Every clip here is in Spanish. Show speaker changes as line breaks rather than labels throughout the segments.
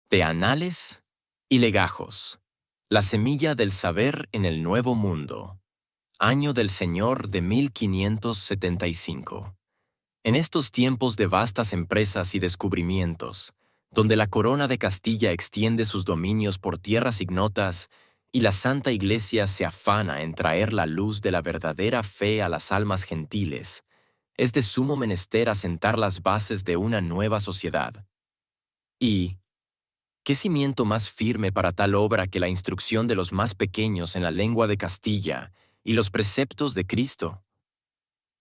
De Anales y Legajos. La semilla del saber en el Nuevo Mundo. Año del Señor de 1575. En estos tiempos de vastas empresas y descubrimientos, donde la corona de Castilla extiende sus dominios por tierras ignotas y la Santa Iglesia se afana en traer la luz de la verdadera fe a las almas gentiles, es de sumo menester asentar las bases de una nueva sociedad. Y, ¿qué cimiento más firme para tal obra que la instrucción de los más pequeños en la lengua de Castilla y los preceptos de Cristo?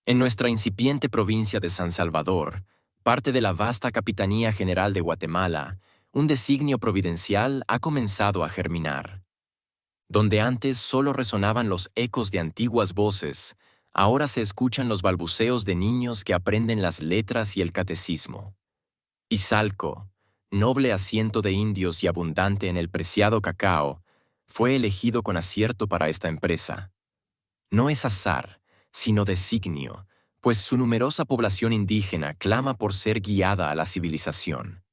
En nuestra incipiente provincia de San Salvador, parte de la vasta Capitanía General de Guatemala, un designio providencial ha comenzado a germinar. Donde antes solo resonaban los ecos de antiguas voces, ahora se escuchan los balbuceos de niños que aprenden las letras y el catecismo. Izalco, noble asiento de indios y abundante en el preciado cacao, fue elegido con acierto para esta empresa. No es azar, sino designio, pues su numerosa población indígena clama por ser guiada a la civilización.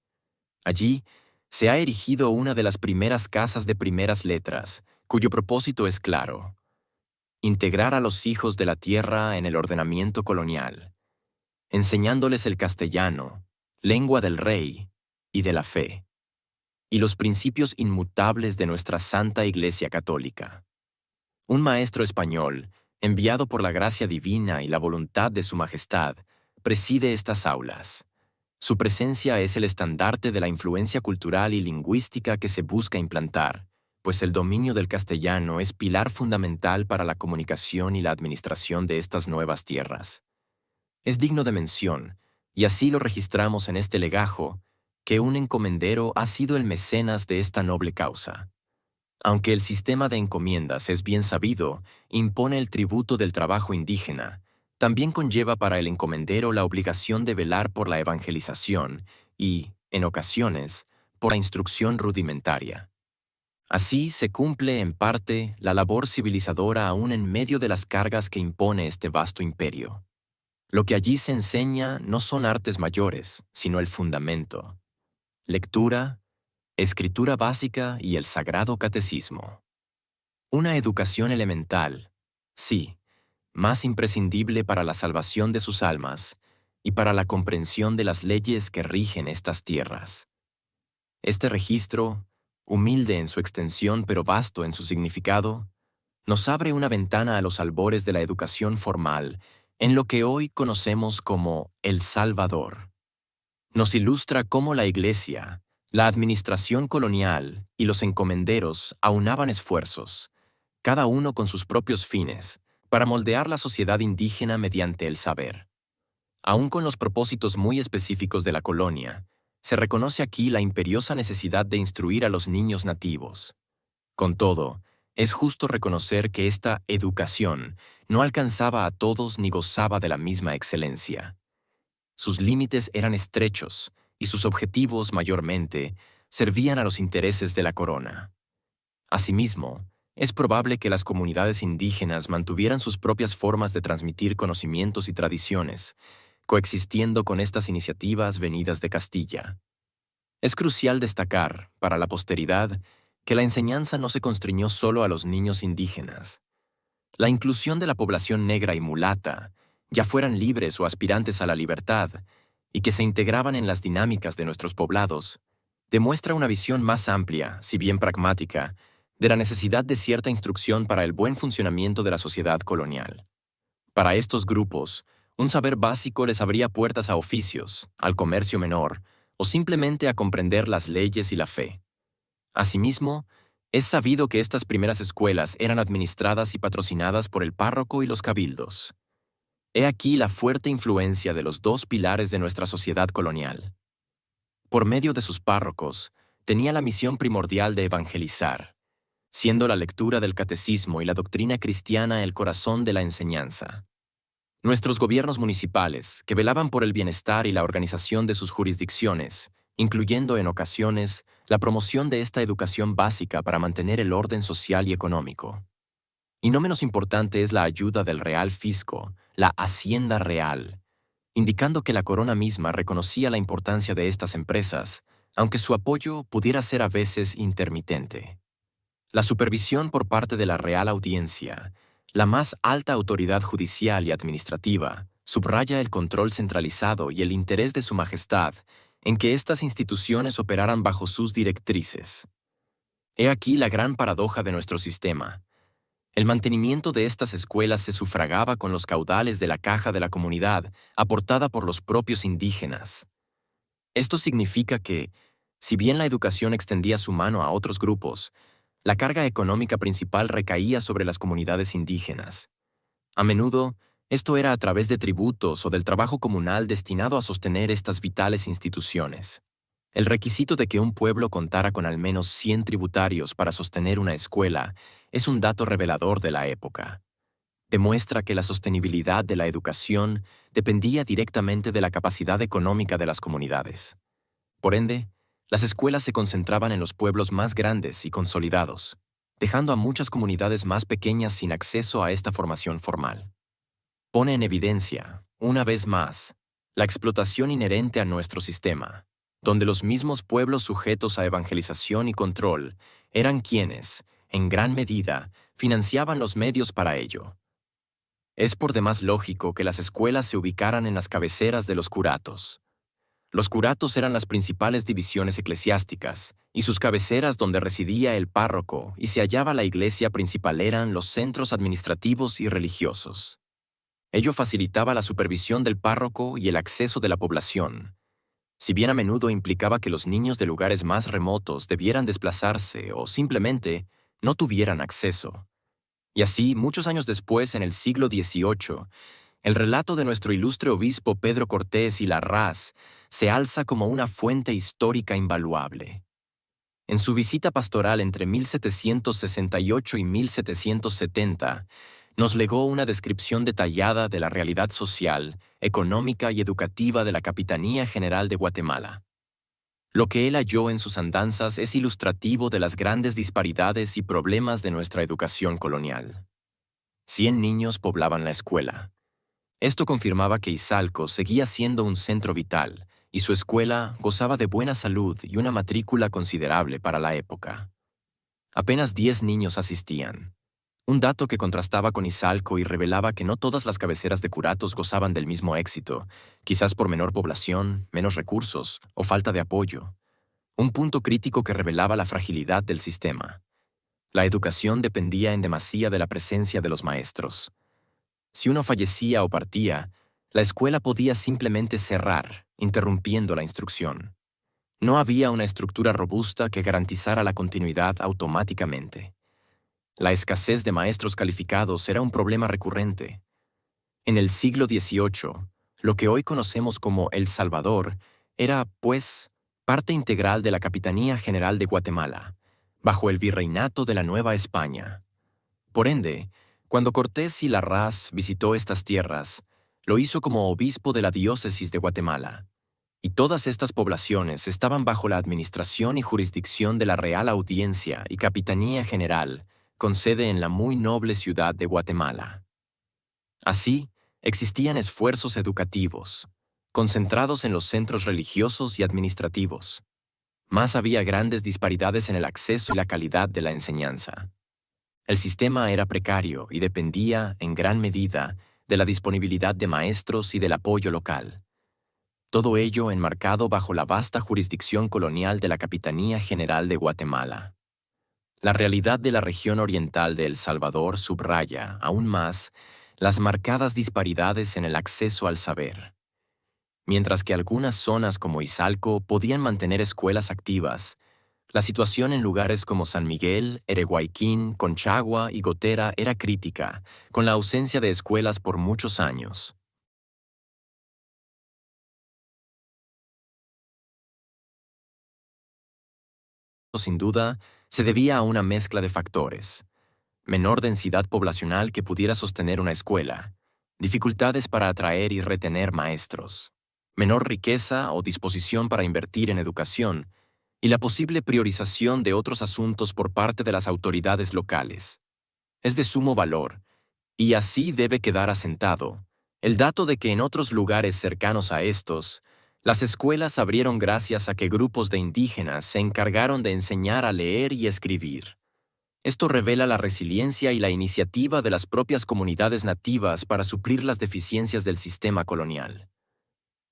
Allí se ha erigido una de las primeras casas de primeras letras, cuyo propósito es claro: integrar a los hijos de la tierra en el ordenamiento colonial, enseñándoles el castellano, lengua del rey y de la fe, y los principios inmutables de nuestra Santa Iglesia Católica. Un maestro español, enviado por la gracia divina y la voluntad de Su Majestad, preside estas aulas. Su presencia es el estandarte de la influencia cultural y lingüística que se busca implantar, pues el dominio del castellano es pilar fundamental para la comunicación y la administración de estas nuevas tierras. Es digno de mención, y así lo registramos en este legajo, que un encomendero ha sido el mecenas de esta noble causa. Aunque el sistema de encomiendas es bien sabido, impone el tributo del trabajo indígena, también conlleva para el encomendero la obligación de velar por la evangelización y, en ocasiones, por la instrucción rudimentaria. Así se cumple, en parte, la labor civilizadora aún en medio de las cargas que impone este vasto imperio. Lo que allí se enseña no son artes mayores, sino el fundamento: lectura, escritura básica y el sagrado catecismo. Una educación elemental, sí, más imprescindible para la salvación de sus almas y para la comprensión de las leyes que rigen estas tierras. Este registro, humilde en su extensión pero vasto en su significado, nos abre una ventana a los albores de la educación formal en lo que hoy conocemos como El Salvador. Nos ilustra cómo la Iglesia, la administración colonial y los encomenderos aunaban esfuerzos, cada uno con sus propios fines, para moldear la sociedad indígena mediante el saber. Aún con los propósitos muy específicos de la colonia, se reconoce aquí la imperiosa necesidad de instruir a los niños nativos. Con todo, es justo reconocer que esta educación no alcanzaba a todos ni gozaba de la misma excelencia. Sus límites eran estrechos y sus objetivos, mayormente, servían a los intereses de la corona. Asimismo, es probable que las comunidades indígenas mantuvieran sus propias formas de transmitir conocimientos y tradiciones, coexistiendo con estas iniciativas venidas de Castilla. Es crucial destacar, para la posteridad, que la enseñanza no se constriñó solo a los niños indígenas. La inclusión de la población negra y mulata, ya fueran libres o aspirantes a la libertad, y que se integraban en las dinámicas de nuestros poblados, demuestra una visión más amplia, si bien pragmática, de la necesidad de cierta instrucción para el buen funcionamiento de la sociedad colonial. Para estos grupos, un saber básico les abría puertas a oficios, al comercio menor, o simplemente a comprender las leyes y la fe. Asimismo, es sabido que estas primeras escuelas eran administradas y patrocinadas por el párroco y los cabildos. He aquí la fuerte influencia de los dos pilares de nuestra sociedad colonial. Por medio de sus párrocos, tenía la misión primordial de evangelizar, siendo la lectura del catecismo y la doctrina cristiana el corazón de la enseñanza. Nuestros gobiernos municipales, que velaban por el bienestar y la organización de sus jurisdicciones, incluyendo en ocasiones la promoción de esta educación básica para mantener el orden social y económico. Y no menos importante es la ayuda del Real Fisco, la Hacienda Real, indicando que la corona misma reconocía la importancia de estas empresas, aunque su apoyo pudiera ser a veces intermitente. La supervisión por parte de la Real Audiencia, la más alta autoridad judicial y administrativa, subraya el control centralizado y el interés de Su Majestad en que estas instituciones operaran bajo sus directrices. He aquí la gran paradoja de nuestro sistema. El mantenimiento de estas escuelas se sufragaba con los caudales de la caja de la comunidad, aportada por los propios indígenas. Esto significa que, si bien la educación extendía su mano a otros grupos, la carga económica principal recaía sobre las comunidades indígenas. A menudo, esto era a través de tributos o del trabajo comunal destinado a sostener estas vitales instituciones. El requisito de que un pueblo contara con al menos 100 tributarios para sostener una escuela es un dato revelador de la época. Demuestra que la sostenibilidad de la educación dependía directamente de la capacidad económica de las comunidades. Por ende, las escuelas se concentraban en los pueblos más grandes y consolidados, dejando a muchas comunidades más pequeñas sin acceso a esta formación formal. Pone en evidencia, una vez más, la explotación inherente a nuestro sistema, donde los mismos pueblos sujetos a evangelización y control eran quienes, en gran medida, financiaban los medios para ello. Es por demás lógico que las escuelas se ubicaran en las cabeceras de los curatos. Los curatos eran las principales divisiones eclesiásticas, y sus cabeceras donde residía el párroco y se hallaba la iglesia principal eran los centros administrativos y religiosos. Ello facilitaba la supervisión del párroco y el acceso de la población, si bien a menudo implicaba que los niños de lugares más remotos debieran desplazarse o simplemente no tuvieran acceso. Y así, muchos años después, en el siglo XVIII, el relato de nuestro ilustre obispo Pedro Cortés y Larraz se alza como una fuente histórica invaluable. En su visita pastoral entre 1768 y 1770, nos legó una descripción detallada de la realidad social, económica y educativa de la Capitanía General de Guatemala. Lo que él halló en sus andanzas es ilustrativo de las grandes disparidades y problemas de nuestra educación colonial. 100 niños poblaban la escuela. Esto confirmaba que Izalco seguía siendo un centro vital, y su escuela gozaba de buena salud y una matrícula considerable para la época. Apenas 10 niños asistían, un dato que contrastaba con Izalco y revelaba que no todas las cabeceras de curatos gozaban del mismo éxito, quizás por menor población, menos recursos o falta de apoyo. Un punto crítico que revelaba la fragilidad del sistema. La educación dependía en demasía de la presencia de los maestros. Si uno fallecía o partía, la escuela podía simplemente cerrar, interrumpiendo la instrucción. No había una estructura robusta que garantizara la continuidad automáticamente. La escasez de maestros calificados era un problema recurrente. En el siglo XVIII, lo que hoy conocemos como El Salvador era, pues, parte integral de la Capitanía General de Guatemala, bajo el virreinato de la Nueva España. Por ende, cuando Cortés y Larraz visitó estas tierras, lo hizo como obispo de la diócesis de Guatemala, y todas estas poblaciones estaban bajo la administración y jurisdicción de la Real Audiencia y Capitanía General, con sede en la muy noble ciudad de Guatemala. Así, existían esfuerzos educativos, concentrados en los centros religiosos y administrativos. Más había grandes disparidades en el acceso y la calidad de la enseñanza. El sistema era precario y dependía, en gran medida, de la disponibilidad de maestros y del apoyo local. Todo ello enmarcado bajo la vasta jurisdicción colonial de la Capitanía General de Guatemala. La realidad de la región oriental de El Salvador subraya, aún más, las marcadas disparidades en el acceso al saber. Mientras que algunas zonas como Izalco podían mantener escuelas activas, la situación en lugares como San Miguel, Ereguayquín, Conchagua y Gotera era crítica, con la ausencia de escuelas por muchos años. Sin duda, se debía a una mezcla de factores: menor densidad poblacional que pudiera sostener una escuela, dificultades para atraer y retener maestros, menor riqueza o disposición para invertir en educación, y la posible priorización de otros asuntos por parte de las autoridades locales. Es de sumo valor, y así debe quedar asentado, el dato de que en otros lugares cercanos a estos, Las escuelas abrieron gracias a que grupos de indígenas se encargaron de enseñar a leer y escribir. Esto revela la resiliencia y la iniciativa de las propias comunidades nativas para suplir las deficiencias del sistema colonial.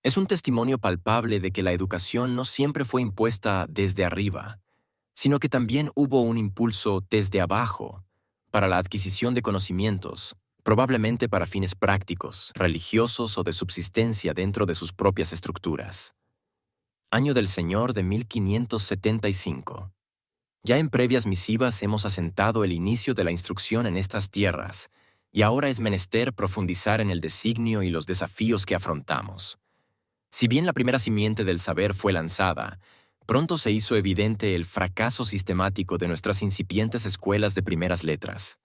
Es un testimonio palpable de que la educación no siempre fue impuesta desde arriba, sino que también hubo un impulso desde abajo para la adquisición de conocimientos, probablemente para fines prácticos, religiosos o de subsistencia dentro de sus propias estructuras. Año del Señor de 1575. Ya en previas misivas hemos asentado el inicio de la instrucción en estas tierras, y ahora es menester profundizar en el designio y los desafíos que afrontamos. Si bien la primera simiente del saber fue lanzada, pronto se hizo evidente el fracaso sistemático de nuestras incipientes escuelas de primeras letras.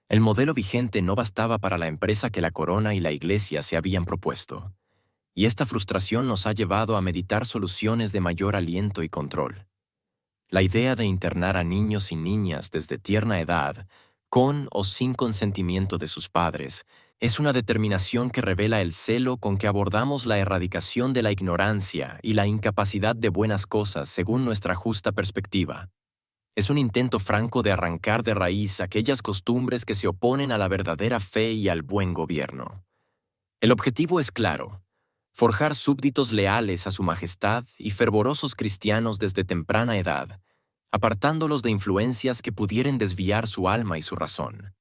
El modelo vigente no bastaba para la empresa que la corona y la iglesia se habían propuesto, y esta frustración nos ha llevado a meditar soluciones de mayor aliento y control. La idea de internar a niños y niñas desde tierna edad, con o sin consentimiento de sus padres, es una determinación que revela el celo con que abordamos la erradicación de la ignorancia y la incapacidad de buenas cosas según nuestra justa perspectiva. Es un intento franco de arrancar de raíz aquellas costumbres que se oponen a la verdadera fe y al buen gobierno. El objetivo es claro: forjar súbditos leales a su majestad y fervorosos cristianos desde temprana edad, apartándolos de influencias que pudieren desviar su alma y su razón.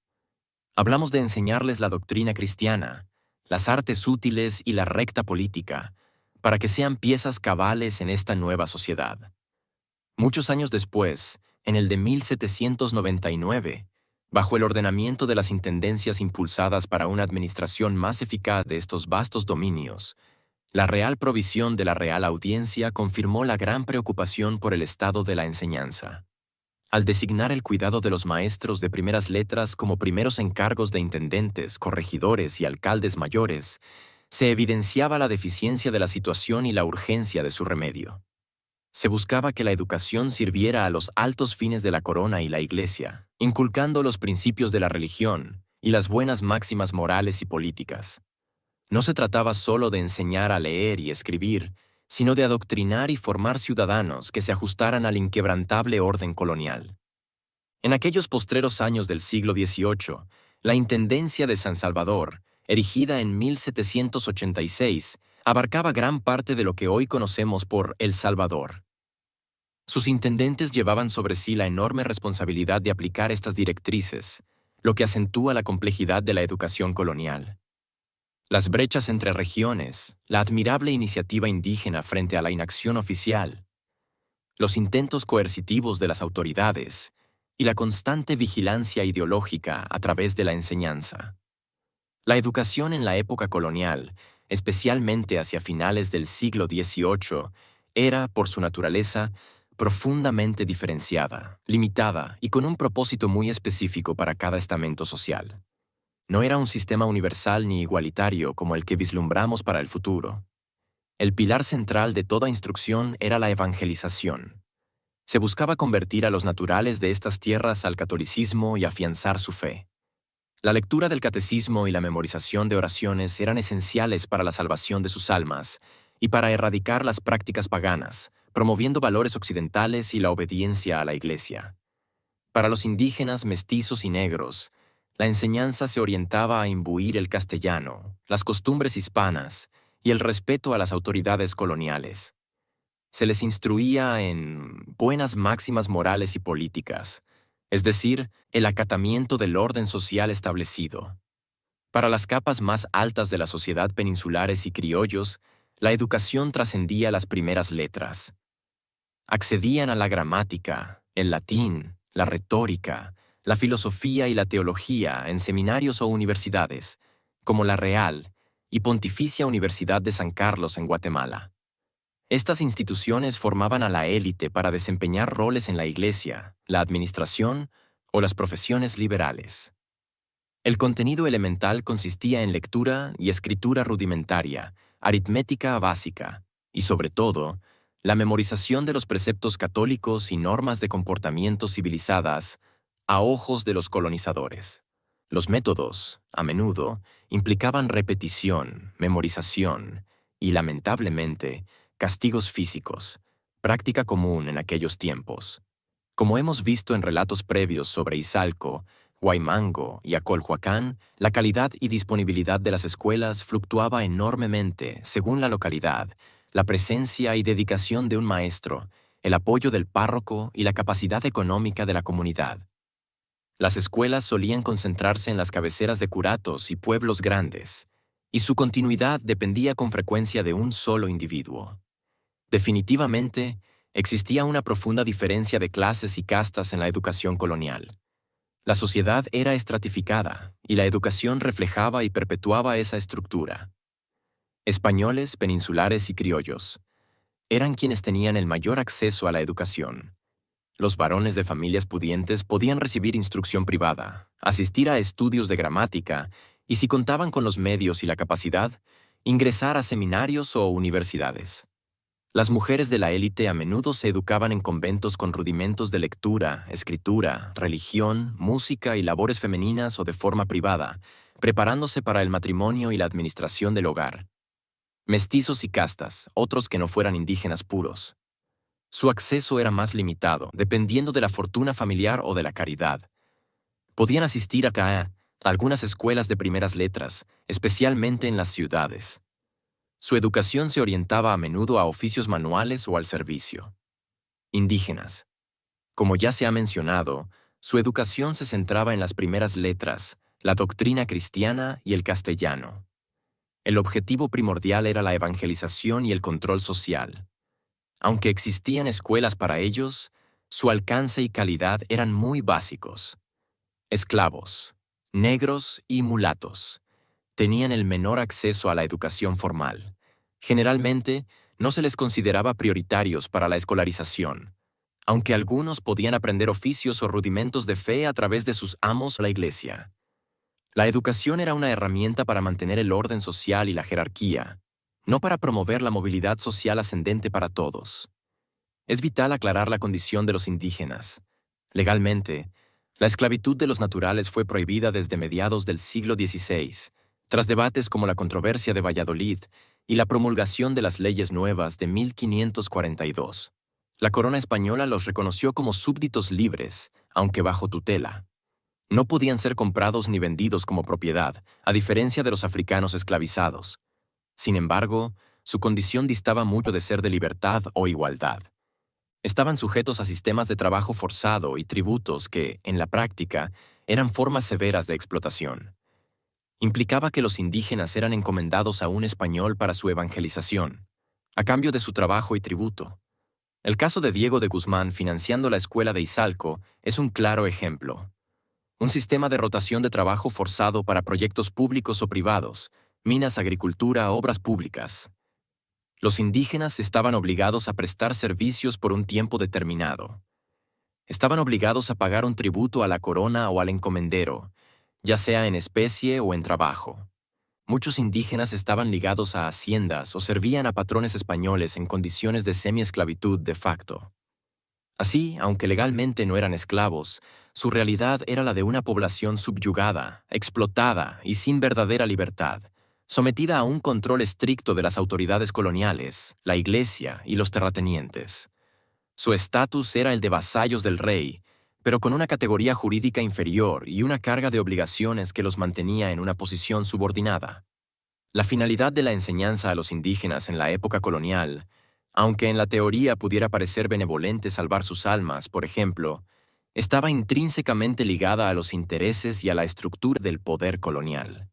Hablamos de enseñarles la doctrina cristiana, las artes útiles y la recta política, para que sean piezas cabales en esta nueva sociedad. Muchos años después, en el de 1799, bajo el ordenamiento de las intendencias impulsadas para una administración más eficaz de estos vastos dominios, la Real Provisión de la Real Audiencia confirmó la gran preocupación por el estado de la enseñanza. Al designar el cuidado de los maestros de primeras letras como primeros encargos de intendentes, corregidores y alcaldes mayores, se evidenciaba la deficiencia de la situación y la urgencia de su remedio. Se buscaba que la educación sirviera a los altos fines de la corona y la iglesia, inculcando los principios de la religión y las buenas máximas morales y políticas. No se trataba solo de enseñar a leer y escribir, sino de adoctrinar y formar ciudadanos que se ajustaran al inquebrantable orden colonial. En aquellos postreros años del siglo XVIII, la Intendencia de San Salvador, erigida en 1786, abarcaba gran parte de lo que hoy conocemos por El Salvador. Sus intendentes llevaban sobre sí la enorme responsabilidad de aplicar estas directrices, lo que acentúa la complejidad de la educación colonial. Las brechas entre regiones, la admirable iniciativa indígena frente a la inacción oficial, los intentos coercitivos de las autoridades y la constante vigilancia ideológica a través de la enseñanza. La educación en la época colonial, especialmente hacia finales del siglo XVIII, era, por su naturaleza, profundamente diferenciada, limitada y con un propósito muy específico para cada estamento social. No era un sistema universal ni igualitario como el que vislumbramos para el futuro. El pilar central de toda instrucción era la evangelización. Se buscaba convertir a los naturales de estas tierras al catolicismo y afianzar su fe. La lectura del catecismo y la memorización de oraciones eran esenciales para la salvación de sus almas y para erradicar las prácticas paganas, promoviendo valores occidentales y la obediencia a la Iglesia. Para los indígenas, mestizos y negros, la enseñanza se orientaba a imbuir el castellano, las costumbres hispanas y el respeto a las autoridades coloniales. Se les instruía en buenas máximas morales y políticas, es decir, el acatamiento del orden social establecido. Para las capas más altas de la sociedad peninsulares y criollos, la educación trascendía las primeras letras. Accedían a la gramática, el latín, la retórica, la filosofía y la teología en seminarios o universidades, como la Real y Pontificia Universidad de San Carlos en Guatemala. Estas instituciones formaban a la élite para desempeñar roles en la iglesia, la administración o las profesiones liberales. El contenido elemental consistía en lectura y escritura rudimentaria, aritmética básica y, sobre todo, la memorización de los preceptos católicos y normas de comportamiento civilizadas a ojos de los colonizadores. Los métodos, a menudo, implicaban repetición, memorización y, lamentablemente, castigos físicos, práctica común en aquellos tiempos. Como hemos visto en relatos previos sobre Izalco, Huaymango y Acolhuacán, la calidad y disponibilidad de las escuelas fluctuaba enormemente según la localidad, la presencia y dedicación de un maestro, el apoyo del párroco y la capacidad económica de la comunidad. Las escuelas solían concentrarse en las cabeceras de curatos y pueblos grandes, y su continuidad dependía con frecuencia de un solo individuo. Definitivamente, existía una profunda diferencia de clases y castas en la educación colonial. La sociedad era estratificada, y la educación reflejaba y perpetuaba esa estructura. Españoles, peninsulares y criollos eran quienes tenían el mayor acceso a la educación. Los varones de familias pudientes podían recibir instrucción privada, asistir a estudios de gramática y, si contaban con los medios y la capacidad, ingresar a seminarios o universidades. Las mujeres de la élite a menudo se educaban en conventos con rudimentos de lectura, escritura, religión, música y labores femeninas o de forma privada, preparándose para el matrimonio y la administración del hogar. Mestizos y castas, otros que no fueran indígenas puros. Su acceso era más limitado, dependiendo de la fortuna familiar o de la caridad. Podían asistir a algunas escuelas de primeras letras, especialmente en las ciudades. Su educación se orientaba a menudo a oficios manuales o al servicio. Indígenas. Como ya se ha mencionado, su educación se centraba en las primeras letras, la doctrina cristiana y el castellano. El objetivo primordial era la evangelización y el control social. Aunque existían escuelas para ellos, su alcance y calidad eran muy básicos. Esclavos, negros y mulatos tenían el menor acceso a la educación formal. Generalmente, no se les consideraba prioritarios para la escolarización, aunque algunos podían aprender oficios o rudimentos de fe a través de sus amos o la iglesia. La educación era una herramienta para mantener el orden social y la jerarquía, no para promover la movilidad social ascendente para todos. Es vital aclarar la condición de los indígenas. Legalmente, la esclavitud de los naturales fue prohibida desde mediados del siglo XVI, tras debates como la controversia de Valladolid y la promulgación de las leyes nuevas de 1542. La corona española los reconoció como súbditos libres, aunque bajo tutela. No podían ser comprados ni vendidos como propiedad, a diferencia de los africanos esclavizados. Sin embargo, su condición distaba mucho de ser de libertad o igualdad. Estaban sujetos a sistemas de trabajo forzado y tributos que, en la práctica, eran formas severas de explotación. Implicaba que los indígenas eran encomendados a un español para su evangelización, a cambio de su trabajo y tributo. El caso de Diego de Guzmán financiando la escuela de Izalco es un claro ejemplo. Un sistema de rotación de trabajo forzado para proyectos públicos o privados, minas, agricultura, obras públicas. Los indígenas estaban obligados a prestar servicios por un tiempo determinado. Estaban obligados a pagar un tributo a la corona o al encomendero, ya sea en especie o en trabajo. Muchos indígenas estaban ligados a haciendas o servían a patrones españoles en condiciones de semiesclavitud de facto. Así, aunque legalmente no eran esclavos, su realidad era la de una población subyugada, explotada y sin verdadera libertad, sometida a un control estricto de las autoridades coloniales, la iglesia y los terratenientes. Su estatus era el de vasallos del rey, pero con una categoría jurídica inferior y una carga de obligaciones que los mantenía en una posición subordinada. La finalidad de la enseñanza a los indígenas en la época colonial, aunque en la teoría pudiera parecer benevolente salvar sus almas, por ejemplo, estaba intrínsecamente ligada a los intereses y a la estructura del poder colonial.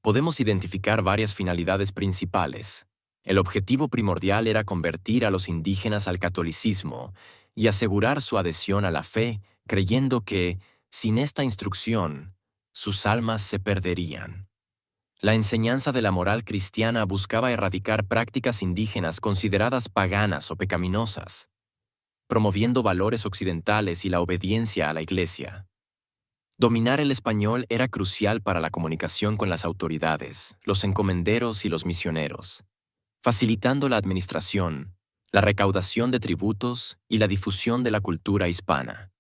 Podemos identificar varias finalidades principales. El objetivo primordial era convertir a los indígenas al catolicismo y asegurar su adhesión a la fe, creyendo que, sin esta instrucción, sus almas se perderían. La enseñanza de la moral cristiana buscaba erradicar prácticas indígenas consideradas paganas o pecaminosas, promoviendo valores occidentales y la obediencia a la Iglesia. Dominar el español era crucial para la comunicación con las autoridades, los encomenderos y los misioneros, facilitando la administración, la recaudación de tributos y la difusión de la cultura hispana.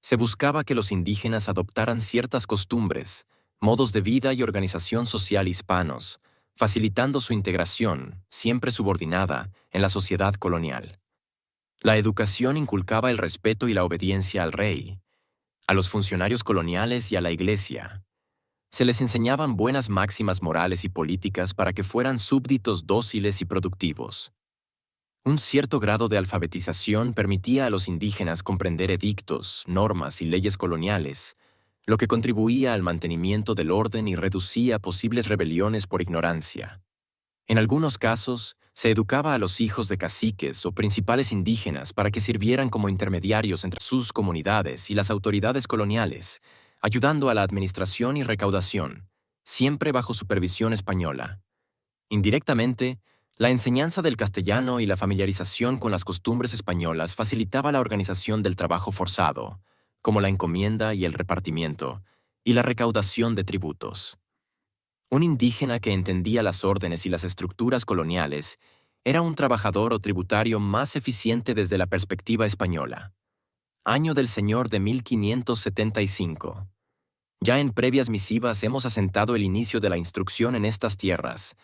Se buscaba que los indígenas adoptaran ciertas costumbres, modos de vida y organización social hispanos, facilitando su integración, siempre subordinada, en la sociedad colonial. La educación inculcaba el respeto y la obediencia al rey, a los funcionarios coloniales y a la iglesia. Se les enseñaban buenas máximas morales y políticas para que fueran súbditos dóciles y productivos. Un cierto grado de alfabetización permitía a los indígenas comprender edictos, normas y leyes coloniales, lo que contribuía al mantenimiento del orden y reducía posibles rebeliones por ignorancia. En algunos casos, se educaba a los hijos de caciques o principales indígenas para que sirvieran como intermediarios entre sus comunidades y las autoridades coloniales, ayudando a la administración y recaudación, siempre bajo supervisión española. Indirectamente, la enseñanza del castellano y la familiarización con las costumbres españolas facilitaba la organización del trabajo forzado, como la encomienda y el repartimiento, y la recaudación de tributos. Un indígena que entendía las órdenes y las estructuras coloniales era un trabajador o tributario más eficiente desde la perspectiva española. Año del Señor de 1575. Ya en previas misivas hemos asentado el inicio de la instrucción en estas tierras,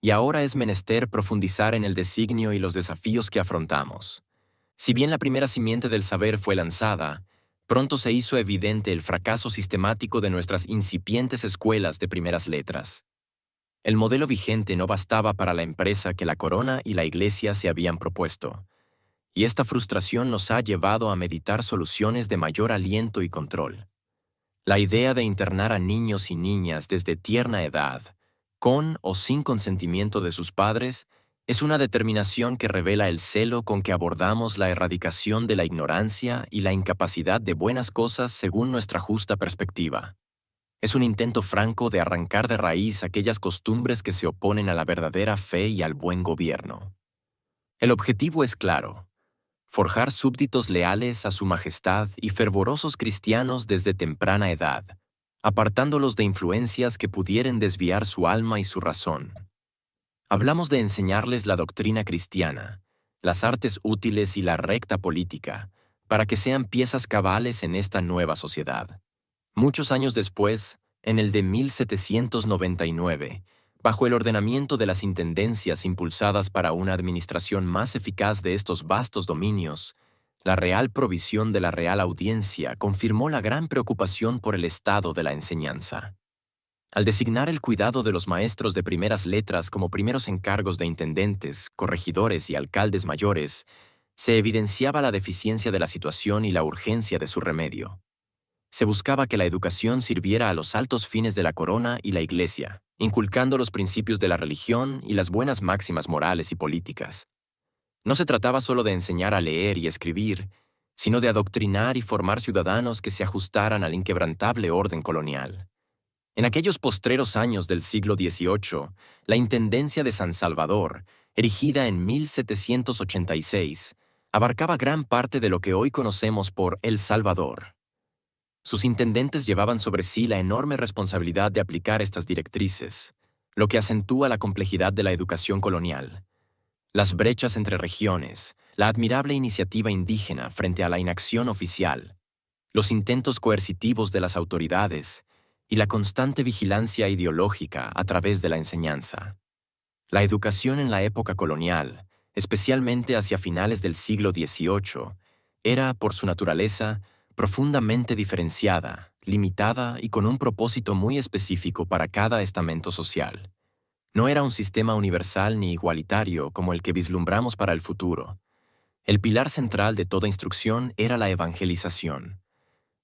y ahora es menester profundizar en el designio y los desafíos que afrontamos. Si bien la primera simiente del saber fue lanzada, pronto se hizo evidente el fracaso sistemático de nuestras incipientes escuelas de primeras letras. El modelo vigente no bastaba para la empresa que la corona y la iglesia se habían propuesto, y esta frustración nos ha llevado a meditar soluciones de mayor aliento y control. La idea de internar a niños y niñas desde tierna edad, con o sin consentimiento de sus padres, es una determinación que revela el celo con que abordamos la erradicación de la ignorancia y la incapacidad de buenas cosas según nuestra justa perspectiva. Es un intento franco de arrancar de raíz aquellas costumbres que se oponen a la verdadera fe y al buen gobierno. El objetivo es claro: forjar súbditos leales a su majestad y fervorosos cristianos desde temprana edad, apartándolos de influencias que pudieren desviar su alma y su razón. Hablamos de enseñarles la doctrina cristiana, las artes útiles y la recta política, para que sean piezas cabales en esta nueva sociedad. Muchos años después, en el de 1799, bajo el ordenamiento de las intendencias impulsadas para una administración más eficaz de estos vastos dominios, la Real Provisión de la Real Audiencia confirmó la gran preocupación por el estado de la enseñanza. Al designar el cuidado de los maestros de primeras letras como primeros encargos de intendentes, corregidores y alcaldes mayores, se evidenciaba la deficiencia de la situación y la urgencia de su remedio. Se buscaba que la educación sirviera a los altos fines de la corona y la iglesia, inculcando los principios de la religión y las buenas máximas morales y políticas. No se trataba solo de enseñar a leer y escribir, sino de adoctrinar y formar ciudadanos que se ajustaran al inquebrantable orden colonial. En aquellos postreros años del siglo XVIII, la Intendencia de San Salvador, erigida en 1786, abarcaba gran parte de lo que hoy conocemos por El Salvador. Sus intendentes llevaban sobre sí la enorme responsabilidad de aplicar estas directrices, lo que acentúa la complejidad de la educación colonial. Las brechas entre regiones, la admirable iniciativa indígena frente a la inacción oficial, los intentos coercitivos de las autoridades y la constante vigilancia ideológica a través de la enseñanza. La educación en la época colonial, especialmente hacia finales del siglo XVIII, era, por su naturaleza, profundamente diferenciada, limitada y con un propósito muy específico para cada estamento social. No era un sistema universal ni igualitario como el que vislumbramos para el futuro. El pilar central de toda instrucción era la evangelización.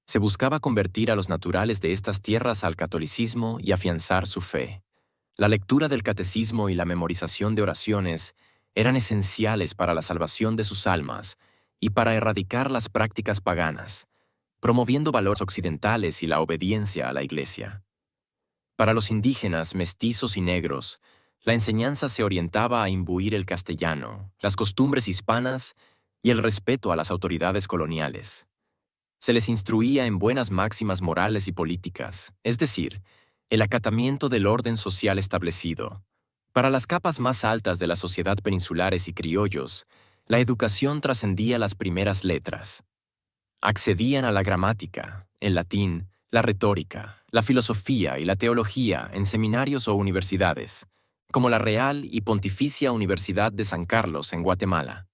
Se buscaba convertir a los naturales de estas tierras al catolicismo y afianzar su fe. La lectura del catecismo y la memorización de oraciones eran esenciales para la salvación de sus almas y para erradicar las prácticas paganas, promoviendo valores occidentales y la obediencia a la Iglesia. Para los indígenas, mestizos y negros, la enseñanza se orientaba a imbuir el castellano, las costumbres hispanas y el respeto a las autoridades coloniales. Se les instruía en buenas máximas morales y políticas, es decir, el acatamiento del orden social establecido. Para las capas más altas de la sociedad peninsulares y criollos, la educación trascendía las primeras letras. Accedían a la gramática, el latín, la retórica, la filosofía y la teología en seminarios o universidades, como la Real y Pontificia Universidad de San Carlos en Guatemala.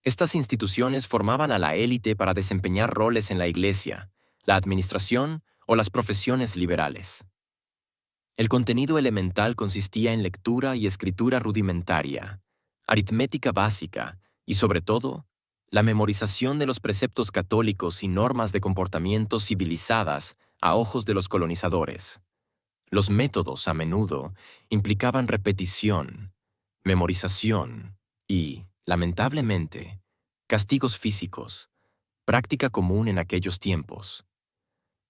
Estas instituciones formaban a la élite para desempeñar roles en la Iglesia, la administración o las profesiones liberales. El contenido elemental consistía en lectura y escritura rudimentaria, aritmética básica y, sobre todo, la memorización de los preceptos católicos y normas de comportamiento civilizadas a ojos de los colonizadores. Los métodos, a menudo, implicaban repetición, memorización y, lamentablemente, castigos físicos, práctica común en aquellos tiempos.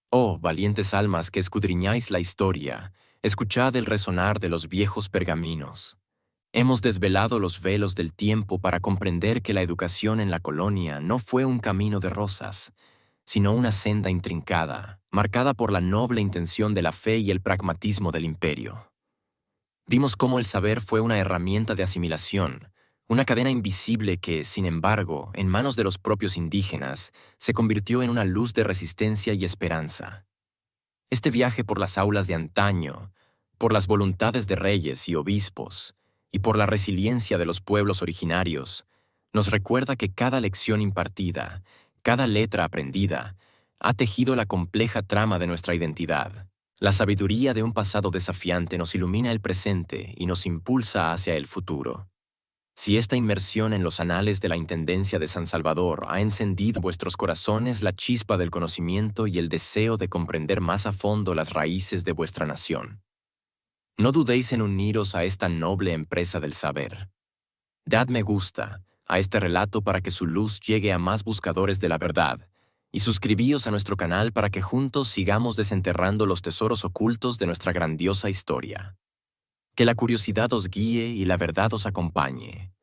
Oh, valientes almas que escudriñáis la historia, escuchad el resonar de los viejos pergaminos. Hemos desvelado los velos del tiempo para comprender que la educación en la colonia no fue un camino de rosas, sino una senda intrincada, marcada por la noble intención de la fe y el pragmatismo del imperio. Vimos cómo el saber fue una herramienta de asimilación, una cadena invisible que, sin embargo, en manos de los propios indígenas, se convirtió en una luz de resistencia y esperanza. Este viaje por las aulas de antaño, por las voluntades de reyes y obispos, y por la resiliencia de los pueblos originarios, nos recuerda que cada lección impartida, cada letra aprendida, ha tejido la compleja trama de nuestra identidad. La sabiduría de un pasado desafiante nos ilumina el presente y nos impulsa hacia el futuro. Si esta inmersión en los anales de la Intendencia de San Salvador ha encendido en vuestros corazones la chispa del conocimiento y el deseo de comprender más a fondo las raíces de vuestra nación, no dudéis en uniros a esta noble empresa del saber. Dad me gusta a este relato para que su luz llegue a más buscadores de la verdad, y suscribíos a nuestro canal para que juntos sigamos desenterrando los tesoros ocultos de nuestra grandiosa historia. Que la curiosidad os guíe y la verdad os acompañe.